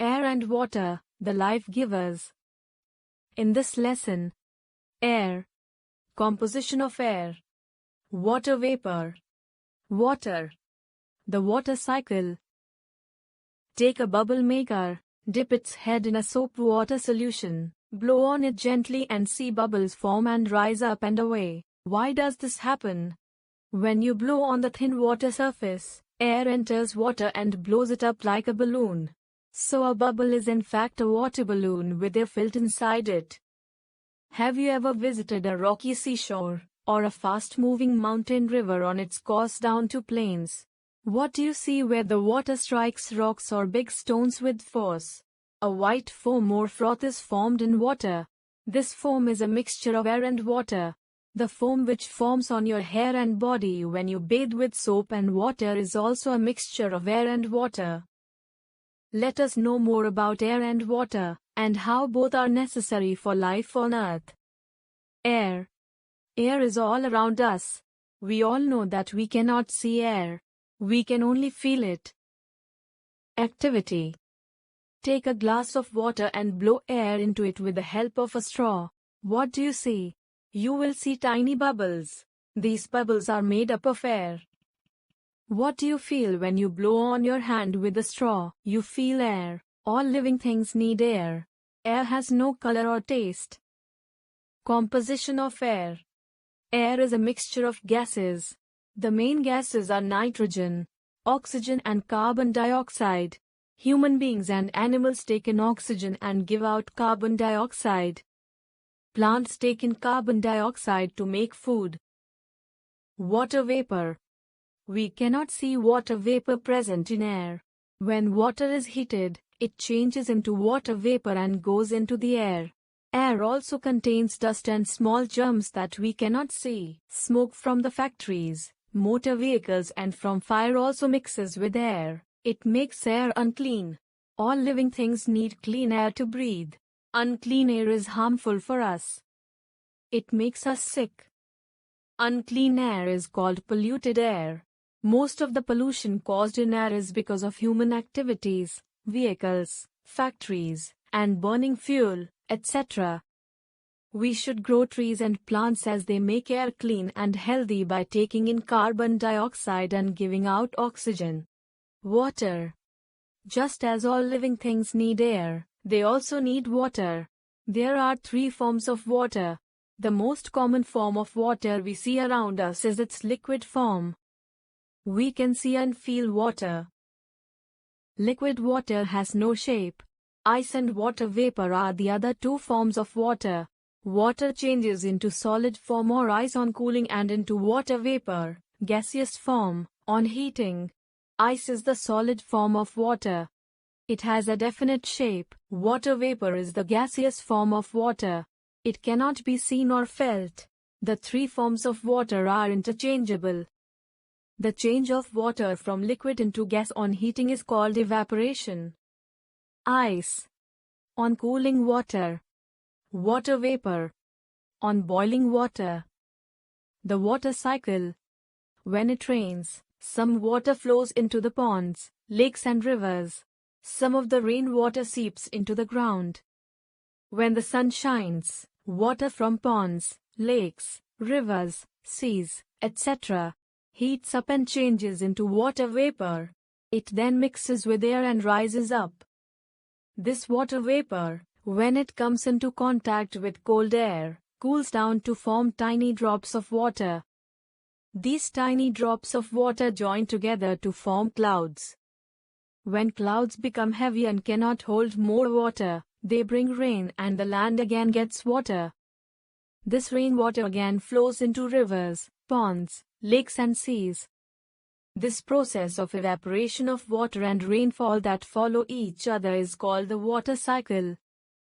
Air and water, the life givers. In this lesson, air, composition of air, water vapor, water, the water cycle. Take a bubble maker, dip its head in a soap water solution, blow on it gently and see bubbles form and rise up and away. Why does this happen? When you blow on the thin water surface, air enters water and blows it up like a balloon. So a bubble is in fact a water balloon with air filled inside it. Have you ever visited a rocky seashore, or a fast-moving mountain river on its course down to plains? What do you see where the water strikes rocks or big stones with force? A white foam or froth is formed in water. This foam is a mixture of air and water. The foam which forms on your hair and body when you bathe with soap and water is also a mixture of air and water. Let us know more about air and water, and how both are necessary for life on Earth. Air. Air is all around us. We all know that we cannot see air. We can only feel it. Activity. Take a glass of water and blow air into it with the help of a straw. What do you see? You will see tiny bubbles. These bubbles are made up of air. What do you feel when you blow on your hand with a straw? You feel air. All living things need air. Air has no color or taste. Composition of air. Air is a mixture of gases. The main gases are nitrogen, oxygen and carbon dioxide. Human beings and animals take in oxygen and give out carbon dioxide. Plants take in carbon dioxide to make food. Water vapor. We cannot see water vapor present in air. When water is heated, it changes into water vapor and goes into the air. Air also contains dust and small germs that we cannot see. Smoke from the factories, motor vehicles and from fire also mixes with air. It makes air unclean. All living things need clean air to breathe. Unclean air is harmful for us. It makes us sick. Unclean air is called polluted air. Most of the pollution caused in air is because of human activities, vehicles, factories, and burning fuel, etc. We should grow trees and plants as they make air clean and healthy by taking in carbon dioxide and giving out oxygen. Water. Just as all living things need air, they also need water. There are 3 forms of water. The most common form of water we see around us is its liquid form. We can see and feel water. Liquid water has no shape. Ice and water vapor are the other 2 forms of water. Water changes into solid form or ice on cooling and into water vapor, gaseous form, on heating. Ice is the solid form of water. It has a definite shape. Water vapor is the gaseous form of water. It cannot be seen or felt. The 3 forms of water are interchangeable. The change of water from liquid into gas on heating is called evaporation. Ice. On cooling water. Water vapor. On boiling water. The water cycle. When it rains, some water flows into the ponds, lakes and rivers. Some of the rainwater seeps into the ground. When the sun shines, water from ponds, lakes, rivers, seas, etc. heats up and changes into water vapor. It then mixes with air and rises up. This water vapor, when it comes into contact with cold air, cools down to form tiny drops of water. These tiny drops of water join together to form clouds. When clouds become heavy and cannot hold more water, they bring rain and the land again gets water. This rainwater again flows into rivers, ponds, lakes and seas. This process of evaporation of water and rainfall that follow each other is called the water cycle.